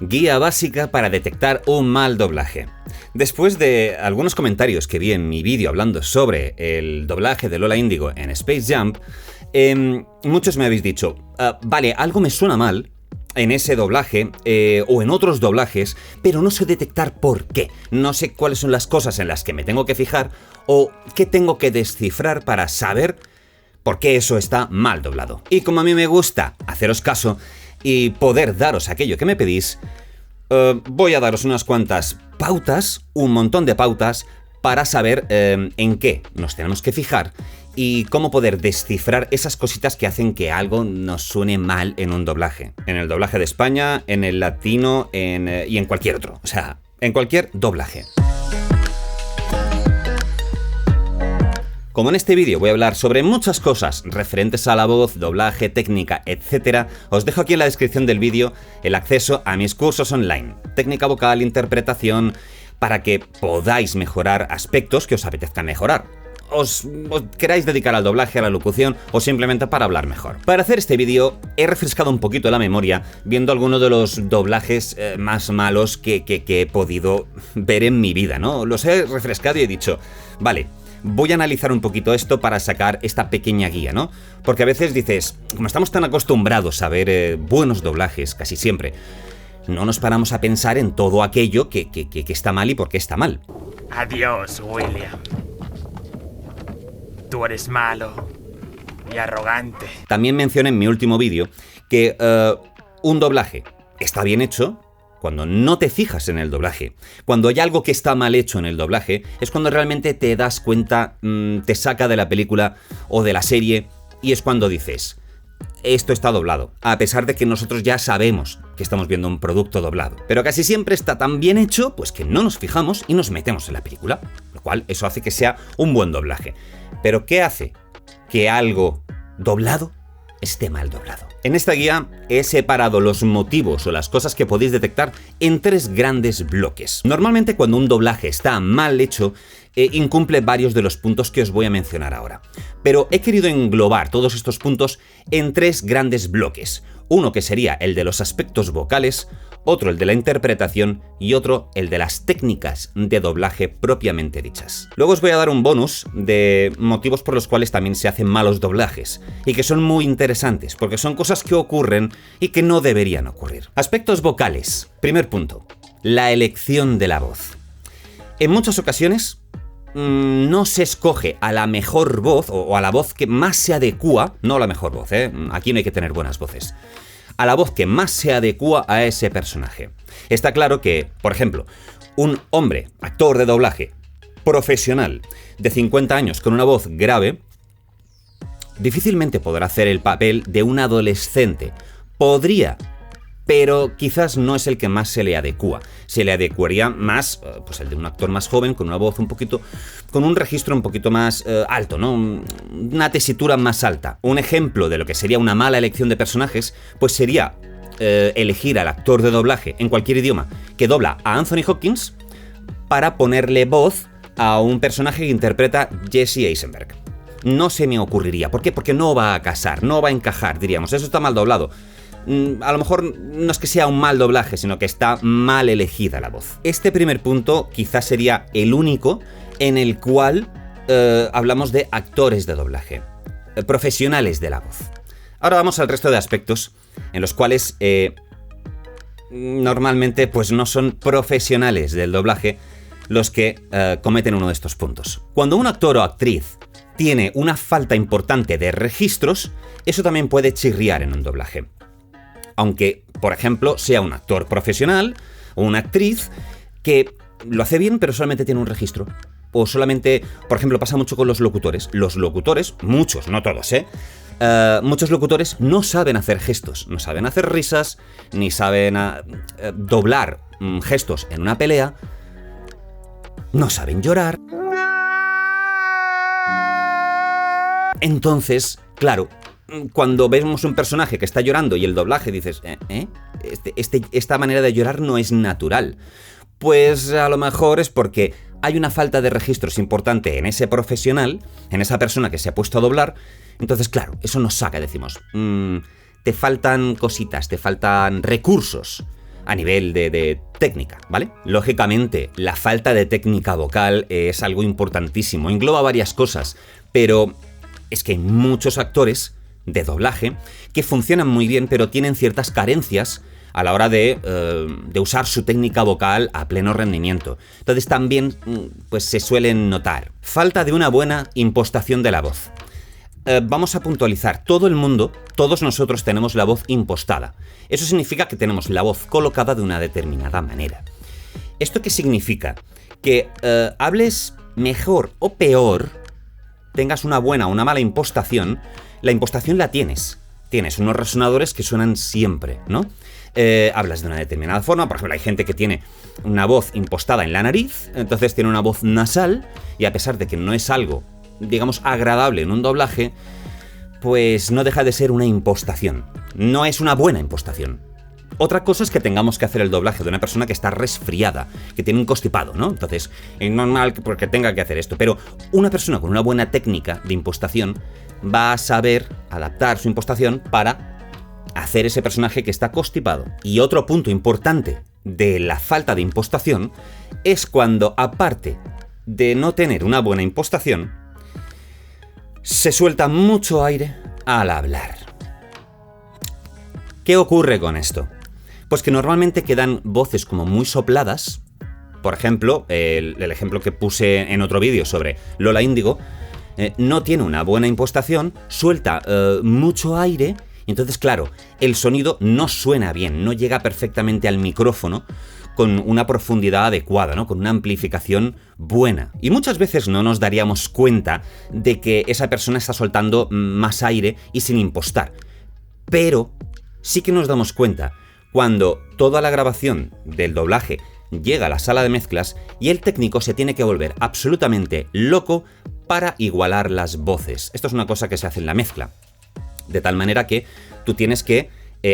Guía básica para detectar un mal doblaje. Después de algunos comentarios que vi en mi vídeo hablando sobre el doblaje de Lola Índigo en Space Jump, muchos me habéis dicho, vale, algo me suena mal en ese doblaje o en otros doblajes, pero no sé detectar por qué. No sé cuáles son las cosas en las que me tengo que fijar o qué tengo que descifrar para saber por qué eso está mal doblado. Y como a mí me gusta haceros caso y poder daros aquello que me pedís, voy a daros unas cuantas pautas, un montón de pautas, para saber en qué nos tenemos que fijar y cómo poder descifrar esas cositas que hacen que algo nos suene mal en un doblaje. En el doblaje de España, en el latino y en cualquier otro. O sea, en cualquier doblaje. Como en este vídeo voy a hablar sobre muchas cosas referentes a la voz, doblaje, técnica, etc., os dejo aquí en la descripción del vídeo el acceso a mis cursos online, técnica vocal, interpretación, para que podáis mejorar aspectos que os apetezcan mejorar. Os queráis dedicar al doblaje, a la locución o simplemente para hablar mejor. Para hacer este vídeo he refrescado un poquito la memoria viendo algunos de los doblajes más malos que he podido ver en mi vida, ¿no? Los he refrescado y he dicho, vale, voy a analizar un poquito esto para sacar esta pequeña guía, ¿no? Porque a veces dices, como estamos tan acostumbrados a ver buenos doblajes casi siempre, no nos paramos a pensar en todo aquello que está mal y por qué está mal. Adiós, William. Tú eres malo y arrogante. También mencioné en mi último vídeo que un doblaje está bien hecho cuando no te fijas en el doblaje. Cuando hay algo que está mal hecho en el doblaje, es cuando realmente te das cuenta, te saca de la película o de la serie, y es cuando dices, esto está doblado, a pesar de que nosotros ya sabemos que estamos viendo un producto doblado. Pero casi siempre está tan bien hecho, pues que no nos fijamos y nos metemos en la película, lo cual eso hace que sea un buen doblaje. Pero ¿qué hace que algo doblado esté mal doblado? En esta guía he separado los motivos o las cosas que podéis detectar en 3 grandes bloques. Normalmente cuando un doblaje está mal hecho, incumple varios de los puntos que os voy a mencionar ahora. Pero he querido englobar todos estos puntos en 3 grandes bloques. Uno que sería el de los aspectos vocales, otro el de la interpretación y otro el de las técnicas de doblaje propiamente dichas. Luego os voy a dar un bonus de motivos por los cuales también se hacen malos doblajes y que son muy interesantes porque son cosas que ocurren y que no deberían ocurrir. Aspectos vocales. Primer punto, la elección de la voz. En muchas ocasiones no se escoge a la mejor voz o a la voz que más se adecúa, no a la mejor voz, aquí no hay que tener buenas voces, a la voz que más se adecúa a ese personaje. Está claro que, por ejemplo, un hombre, actor de doblaje, profesional, de 50 años con una voz grave, difícilmente podrá hacer el papel de un adolescente. Podría, pero quizás no es el que más se le adecúa. Se le adecuaría más, pues el de un actor más joven, con una voz un poquito, con un registro un poquito más alto, ¿no? Una tesitura más alta. Un ejemplo de lo que sería una mala elección de personajes, pues sería elegir al actor de doblaje en cualquier idioma que dobla a Anthony Hopkins para ponerle voz a un personaje que interpreta Jesse Eisenberg. No se me ocurriría. ¿Por qué? Porque no va a casar, no va a encajar, diríamos. Eso está mal doblado. A lo mejor no es que sea un mal doblaje, sino que está mal elegida la voz. Este primer punto quizás sería el único en el cual hablamos de actores de doblaje, profesionales de la voz. Ahora vamos al resto de aspectos en los cuales normalmente pues no son profesionales del doblaje los que cometen uno de estos puntos. Cuando un actor o actriz tiene una falta importante de registros, eso también puede chirriar en un doblaje. Aunque, por ejemplo, sea un actor profesional o una actriz que lo hace bien pero solamente tiene un registro. O solamente, por ejemplo, pasa mucho con los locutores. Los locutores, muchos, no todos, muchos locutores no saben hacer gestos, no saben hacer risas, ni saben doblar gestos en una pelea, no saben llorar. Entonces, claro, cuando vemos un personaje que está llorando y el doblaje dices, esta manera de llorar no es natural. Pues a lo mejor es porque hay una falta de registros importante en ese profesional, en esa persona que se ha puesto a doblar. Entonces, claro, eso nos saca, decimos, te faltan cositas, te faltan recursos a nivel de técnica, ¿vale? Lógicamente, la falta de técnica vocal es algo importantísimo, engloba varias cosas, pero es que hay muchos actores de doblaje que funcionan muy bien, pero tienen ciertas carencias a la hora de usar su técnica vocal a pleno rendimiento. Entonces también pues se suelen notar. Falta de una buena impostación de la voz. Vamos a puntualizar, todo el mundo, todos nosotros tenemos la voz impostada. Eso significa que tenemos la voz colocada de una determinada manera. ¿Esto qué significa? Que hables mejor o peor, tengas una buena o una mala impostación, la impostación la tienes. Tienes unos resonadores que suenan siempre, ¿no? Hablas de una determinada forma, por ejemplo, hay gente que tiene una voz impostada en la nariz, entonces tiene una voz nasal, y a pesar de que no es algo, digamos, agradable en un doblaje, pues no deja de ser una impostación. No es una buena impostación. Otra cosa es que tengamos que hacer el doblaje de una persona que está resfriada, que tiene un constipado, ¿no? Entonces, es normal porque tenga que hacer esto. Pero una persona con una buena técnica de impostación va a saber adaptar su impostación para hacer ese personaje que está constipado. Y otro punto importante de la falta de impostación es cuando, aparte de no tener una buena impostación, se suelta mucho aire al hablar. ¿Qué ocurre con esto? Pues que normalmente quedan voces como muy sopladas. Por ejemplo, el ejemplo que puse en otro vídeo sobre Lola Índigo, no tiene una buena impostación, suelta mucho aire, y entonces, claro, el sonido no suena bien, no llega perfectamente al micrófono con una profundidad adecuada, ¿no? Con una amplificación buena. Y muchas veces no nos daríamos cuenta de que esa persona está soltando más aire y sin impostar. Pero sí que nos damos cuenta cuando toda la grabación del doblaje llega a la sala de mezclas y el técnico se tiene que volver absolutamente loco para igualar las voces. Esto es una cosa que se hace en la mezcla. De tal manera que tú tienes que,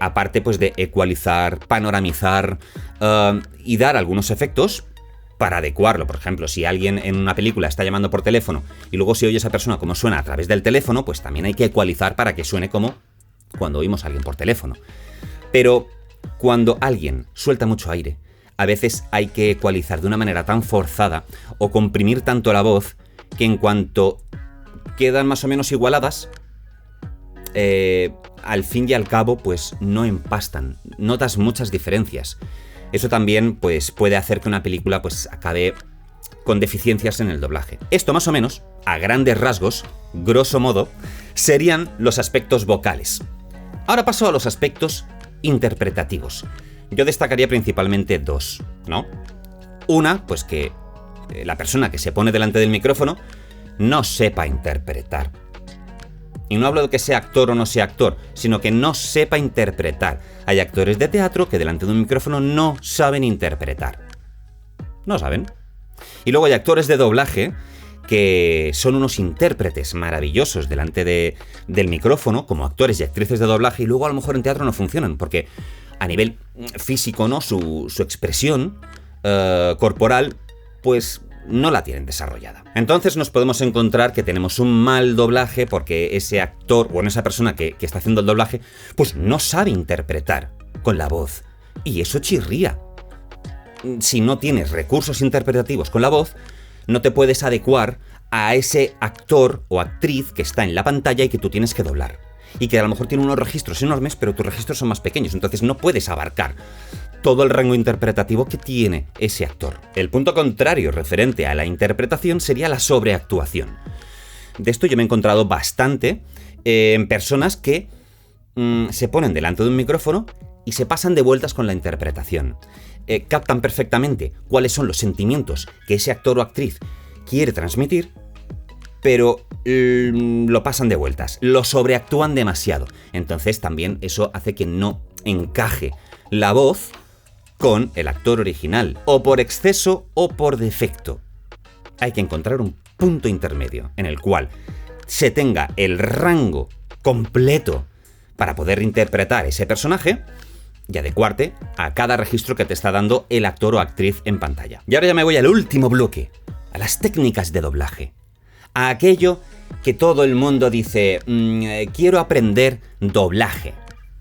aparte pues de ecualizar, panoramizar y dar algunos efectos para adecuarlo. Por ejemplo, si alguien en una película está llamando por teléfono y luego se oye esa persona como suena a través del teléfono, pues también hay que ecualizar para que suene como cuando oímos a alguien por teléfono. Pero cuando alguien suelta mucho aire, a veces hay que ecualizar de una manera tan forzada o comprimir tanto la voz que en cuanto quedan más o menos igualadas, al fin y al cabo pues no empastan, notas muchas diferencias. Eso también pues puede hacer que una película pues acabe con deficiencias en el doblaje. Esto más o menos, a grandes rasgos, grosso modo, serían los aspectos vocales. Ahora paso a los aspectos interpretativos. Yo destacaría principalmente dos, ¿no? Una, pues que la persona que se pone delante del micrófono no sepa interpretar. Y no hablo de que sea actor o no sea actor, sino que no sepa interpretar. Hay actores de teatro que delante de un micrófono no saben interpretar. No saben. Y luego hay actores de doblaje que son unos intérpretes maravillosos delante del micrófono, como actores y actrices de doblaje, y luego a lo mejor en teatro no funcionan, porque a nivel físico, ¿no? Su expresión corporal, pues no la tienen desarrollada. Entonces nos podemos encontrar que tenemos un mal doblaje porque ese actor, bueno, esa persona que está haciendo el doblaje, pues no sabe interpretar con la voz. Y eso chirría. Si no tienes recursos interpretativos con la voz, no te puedes adecuar a ese actor o actriz que está en la pantalla y que tú tienes que doblar. Y que a lo mejor tiene unos registros enormes, pero tus registros son más pequeños, entonces no puedes abarcar todo el rango interpretativo que tiene ese actor. El punto contrario referente a la interpretación sería la sobreactuación. De esto yo me he encontrado bastante en personas que se ponen delante de un micrófono y se pasan de vueltas con la interpretación. Captan perfectamente cuáles son los sentimientos que ese actor o actriz quiere transmitir, pero lo pasan de vueltas, lo sobreactúan demasiado. Entonces también eso hace que no encaje la voz con el actor original, o por exceso o por defecto. Hay que encontrar un punto intermedio en el cual se tenga el rango completo para poder interpretar ese personaje y adecuarte a cada registro que te está dando el actor o actriz en pantalla. Y ahora ya me voy al último bloque, a las técnicas de doblaje. A aquello que todo el mundo dice, quiero aprender doblaje.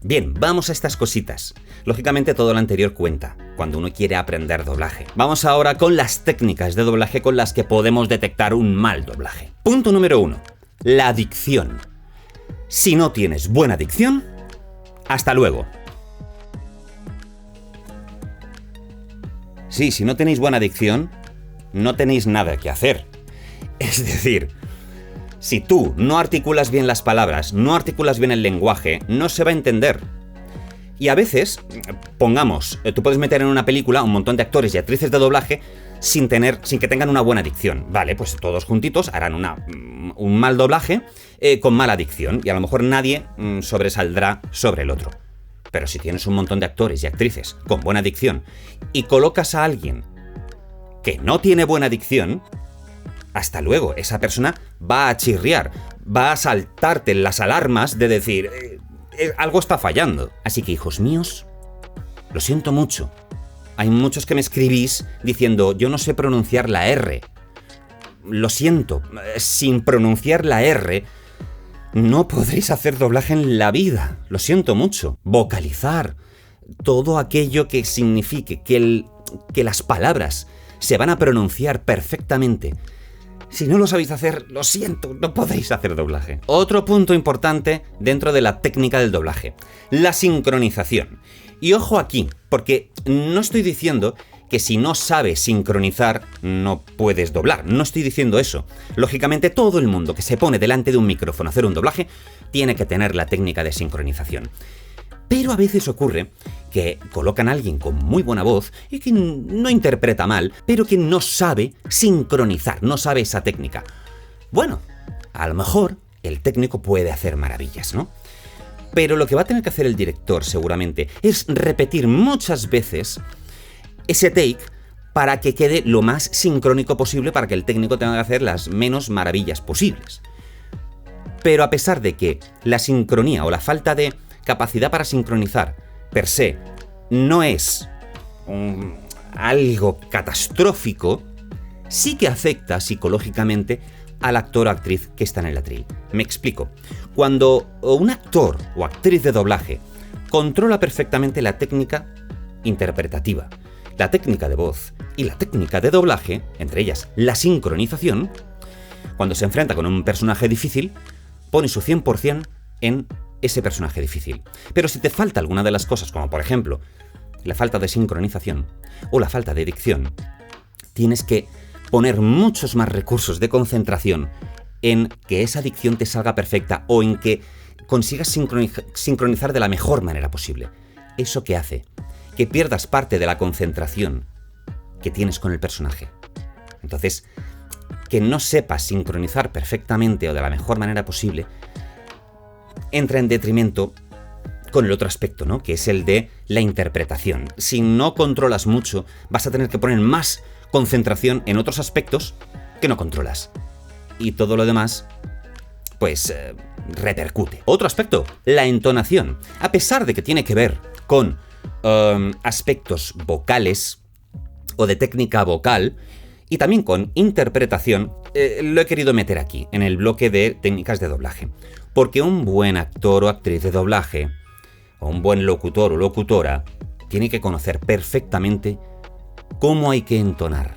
Bien, vamos a estas cositas. Lógicamente todo lo anterior cuenta, cuando uno quiere aprender doblaje. Vamos ahora con las técnicas de doblaje con las que podemos detectar un mal doblaje. Punto número 1. La dicción. Si no tienes buena dicción, hasta luego. Sí, si no tenéis buena dicción, no tenéis nada que hacer. Es decir, si tú no articulas bien las palabras, no articulas bien el lenguaje, no se va a entender. Y a veces, pongamos, tú puedes meter en una película un montón de actores y actrices de doblaje sin que tengan una buena dicción. Vale, pues todos juntitos harán un mal doblaje con mala dicción y a lo mejor nadie sobresaldrá sobre el otro. Pero si tienes un montón de actores y actrices con buena dicción y colocas a alguien que no tiene buena dicción, hasta luego, esa persona va a chirriar, va a saltarte las alarmas de decir, algo está fallando. Así que, hijos míos, lo siento mucho. Hay muchos que me escribís diciendo, yo no sé pronunciar la R. Lo siento, sin pronunciar la R, no podréis hacer doblaje en la vida. Lo siento mucho. Vocalizar, todo aquello que signifique que las palabras se van a pronunciar perfectamente. Si no lo sabéis hacer, lo siento, no podéis hacer doblaje. Otro punto importante dentro de la técnica del doblaje, la sincronización. Y ojo aquí, porque no estoy diciendo que si no sabes sincronizar no puedes doblar, no estoy diciendo eso. Lógicamente todo el mundo que se pone delante de un micrófono a hacer un doblaje tiene que tener la técnica de sincronización. Pero a veces ocurre que colocan a alguien con muy buena voz y que no interpreta mal, pero que no sabe sincronizar, no sabe esa técnica. Bueno, a lo mejor el técnico puede hacer maravillas, ¿no? Pero lo que va a tener que hacer el director seguramente es repetir muchas veces ese take para que quede lo más sincrónico posible, para que el técnico tenga que hacer las menos maravillas posibles. Pero a pesar de que la sincronía o la falta de capacidad para sincronizar per se no es algo catastrófico, sí que afecta psicológicamente al actor o actriz que está en el atril. Me explico. Cuando un actor o actriz de doblaje controla perfectamente la técnica interpretativa, la técnica de voz y la técnica de doblaje, entre ellas la sincronización, cuando se enfrenta con un personaje difícil, pone su 100% en ese personaje difícil. Pero si te falta alguna de las cosas, como por ejemplo la falta de sincronización o la falta de dicción, tienes que poner muchos más recursos de concentración en que esa dicción te salga perfecta o en que consigas sincronizar de la mejor manera posible. Eso que hace que pierdas parte de la concentración que tienes con el personaje. Entonces, que no sepas sincronizar perfectamente o de la mejor manera posible entra en detrimento con el otro aspecto, ¿no? Que es el de la interpretación. Si no controlas mucho, vas a tener que poner más concentración en otros aspectos que no controlas. Y todo lo demás, pues, repercute. Otro aspecto, la entonación. A pesar de que tiene que ver con aspectos vocales o de técnica vocal y también con interpretación, lo he querido meter aquí, en el bloque de técnicas de doblaje. Porque un buen actor o actriz de doblaje, o un buen locutor o locutora, tiene que conocer perfectamente cómo hay que entonar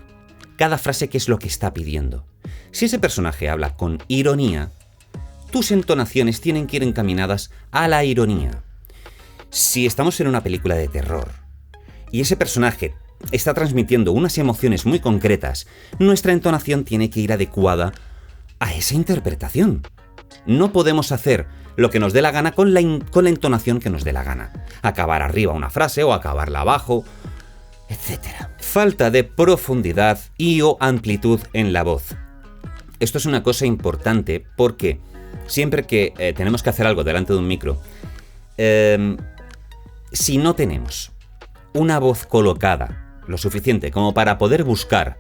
cada frase, qué es lo que está pidiendo. Si ese personaje habla con ironía, tus entonaciones tienen que ir encaminadas a la ironía. Si estamos en una película de terror y ese personaje está transmitiendo unas emociones muy concretas, nuestra entonación tiene que ir adecuada a esa interpretación. No podemos hacer lo que nos dé la gana con la entonación que nos dé la gana. Acabar arriba una frase o acabarla abajo, etc. Falta de profundidad y o amplitud en la voz. Esto es una cosa importante porque siempre que tenemos que hacer algo delante de un micro, si no tenemos una voz colocada lo suficiente como para poder buscar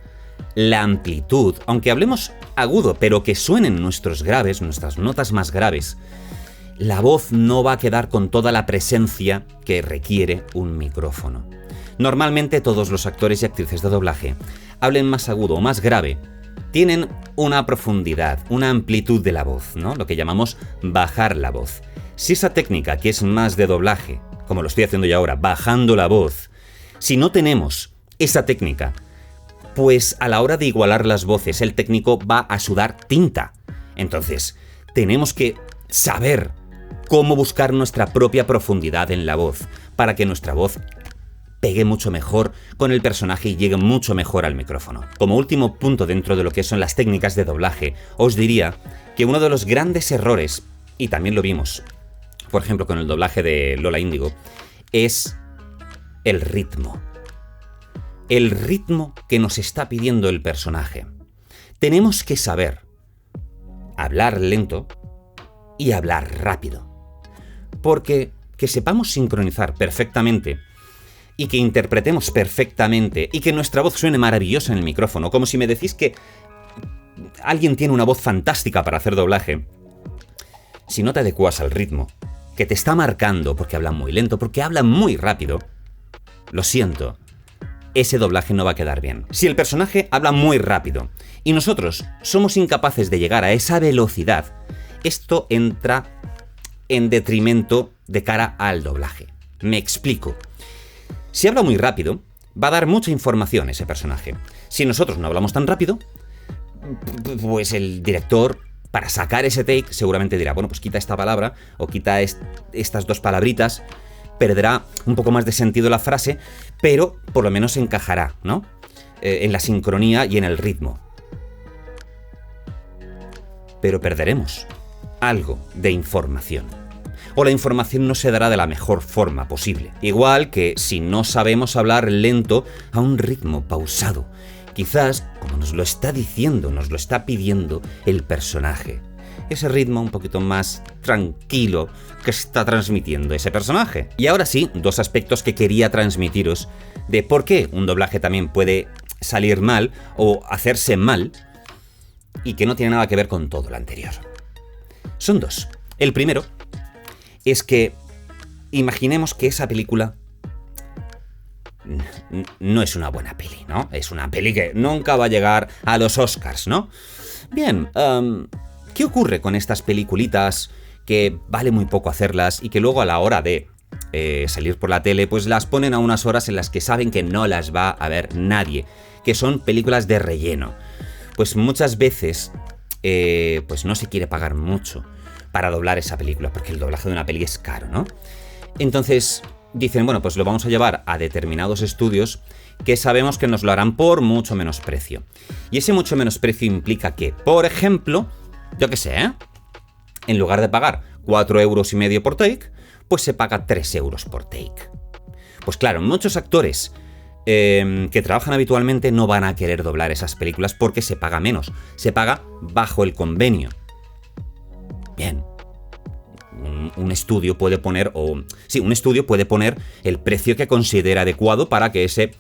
la amplitud, aunque hablemos agudo, pero que suenen nuestros graves, nuestras notas más graves, la voz no va a quedar con toda la presencia que requiere un micrófono. Normalmente todos los actores y actrices de doblaje hablen más agudo o más grave tienen una profundidad, una amplitud de la voz, ¿no? Lo que llamamos bajar la voz. Si esa técnica, que es más de doblaje, como lo estoy haciendo yo ahora, bajando la voz, si no tenemos esa técnica, pues a la hora de igualar las voces, el técnico va a sudar tinta. Entonces, tenemos que saber cómo buscar nuestra propia profundidad en la voz, para que nuestra voz pegue mucho mejor con el personaje y llegue mucho mejor al micrófono. Como último punto dentro de lo que son las técnicas de doblaje, os diría que uno de los grandes errores, y también lo vimos, por ejemplo, con el doblaje de Lola Índigo, es el ritmo. El ritmo que nos está pidiendo el personaje. Tenemos que saber hablar lento y hablar rápido. Porque que sepamos sincronizar perfectamente y que interpretemos perfectamente y que nuestra voz suene maravillosa en el micrófono, como si me decís que alguien tiene una voz fantástica para hacer doblaje, si no te adecuas al ritmo, que te está marcando porque habla muy lento, porque habla muy rápido, lo siento, ese doblaje no va a quedar bien. Si el personaje habla muy rápido y nosotros somos incapaces de llegar a esa velocidad, esto entra en detrimento de cara al doblaje. Me explico. Si habla muy rápido, va a dar mucha información ese personaje. Si nosotros no hablamos tan rápido, pues el director, para sacar ese take, seguramente dirá, bueno, pues quita esta palabra o quita estas dos palabritas, perderá un poco más de sentido la frase, pero por lo menos encajará, ¿no? En la sincronía y en el ritmo. Pero perderemos algo de información. O la información no se dará de la mejor forma posible. Igual que si no sabemos hablar lento a un ritmo pausado. Quizás, como nos lo está diciendo, nos lo está pidiendo el personaje. Ese ritmo un poquito más tranquilo que está transmitiendo ese personaje. Y ahora sí, dos aspectos que quería transmitiros de por qué un doblaje también puede salir mal o hacerse mal y que no tiene nada que ver con todo lo anterior. Son dos. El primero es que imaginemos que esa película no es una buena peli, ¿no? Es una peli que nunca va a llegar a los Oscars, ¿no? Bien, ¿qué ocurre con estas peliculitas que vale muy poco hacerlas y que luego a la hora de salir por la tele, pues las ponen a unas horas en las que saben que no las va a ver nadie, que son películas de relleno? Pues muchas veces pues no se quiere pagar mucho para doblar esa película, porque el doblaje de una peli es caro, ¿no? Entonces dicen, bueno, pues lo vamos a llevar a determinados estudios que sabemos que nos lo harán por mucho menos precio. Y ese mucho menos precio implica que, por ejemplo, yo qué sé, en lugar de pagar 4,5 € por take, pues se paga 3 € por take. Pues claro, muchos actores que trabajan habitualmente no van a querer doblar esas películas porque se paga menos, se paga bajo el convenio. Bien, un estudio puede poner, un estudio puede poner el precio que considera adecuado para que ese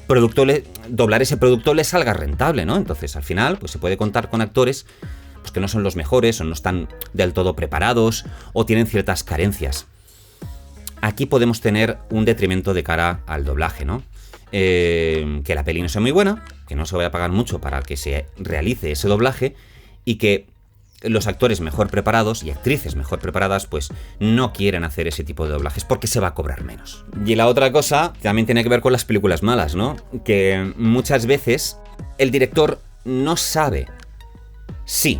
producto, doblar ese producto le salga rentable, ¿no? Entonces, al final, pues se puede contar con actores pues, que no son los mejores o no están del todo preparados o tienen ciertas carencias. Aquí podemos tener un detrimento de cara al doblaje, ¿no? Que la peli no sea muy buena, que no se vaya a pagar mucho para que se realice ese doblaje y que los actores mejor preparados y actrices mejor preparadas pues no quieren hacer ese tipo de doblajes porque se va a cobrar menos. Y la otra cosa también tiene que ver con las películas malas, ¿no? Que muchas veces el director no sabe si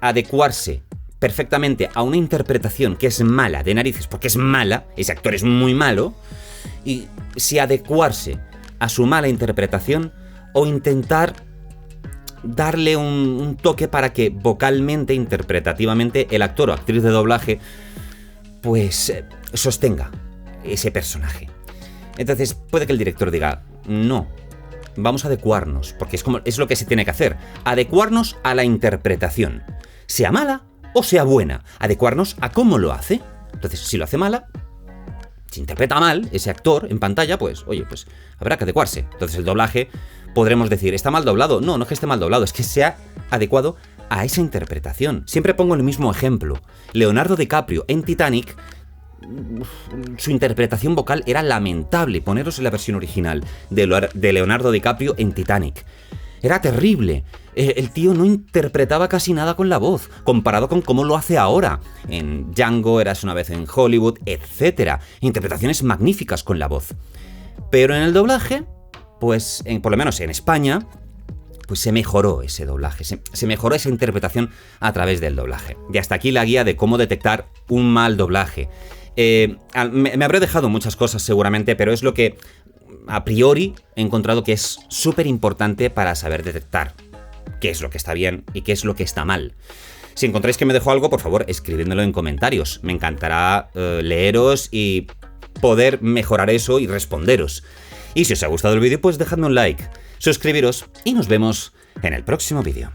adecuarse perfectamente a una interpretación que es mala de narices, porque es mala, ese actor es muy malo, y si adecuarse a su mala interpretación o intentar darle un toque para que vocalmente, interpretativamente, el actor o actriz de doblaje pues sostenga ese personaje. Entonces puede que el director diga, no, vamos a adecuarnos, porque es lo que se tiene que hacer, adecuarnos a la interpretación, sea mala o sea buena, adecuarnos a cómo lo hace. Entonces, si lo hace mala, si interpreta mal ese actor en pantalla, pues, oye, pues habrá que adecuarse. Entonces el doblaje podremos decir, ¿está mal doblado? No, no es que esté mal doblado, es que sea adecuado a esa interpretación. Siempre pongo el mismo ejemplo. Leonardo DiCaprio en Titanic, su interpretación vocal era lamentable. Poneros en la versión original de Leonardo DiCaprio en Titanic. Era terrible. El tío no interpretaba casi nada con la voz, comparado con cómo lo hace ahora. En Django, Eras una vez en Hollywood, etc. Interpretaciones magníficas con la voz. Pero en el doblaje, pues, por lo menos en España, pues se mejoró ese doblaje, se mejoró esa interpretación a través del doblaje. Y hasta aquí la guía de cómo detectar un mal doblaje. Me habré dejado muchas cosas seguramente, pero es lo que a priori he encontrado que es súper importante para saber detectar qué es lo que está bien y qué es lo que está mal. Si encontráis que me dejo algo, por favor, escribidmelo en comentarios. Me encantará leeros y poder mejorar eso y responderos. Y si os ha gustado el vídeo, pues dejadme un like, suscribiros y nos vemos en el próximo vídeo.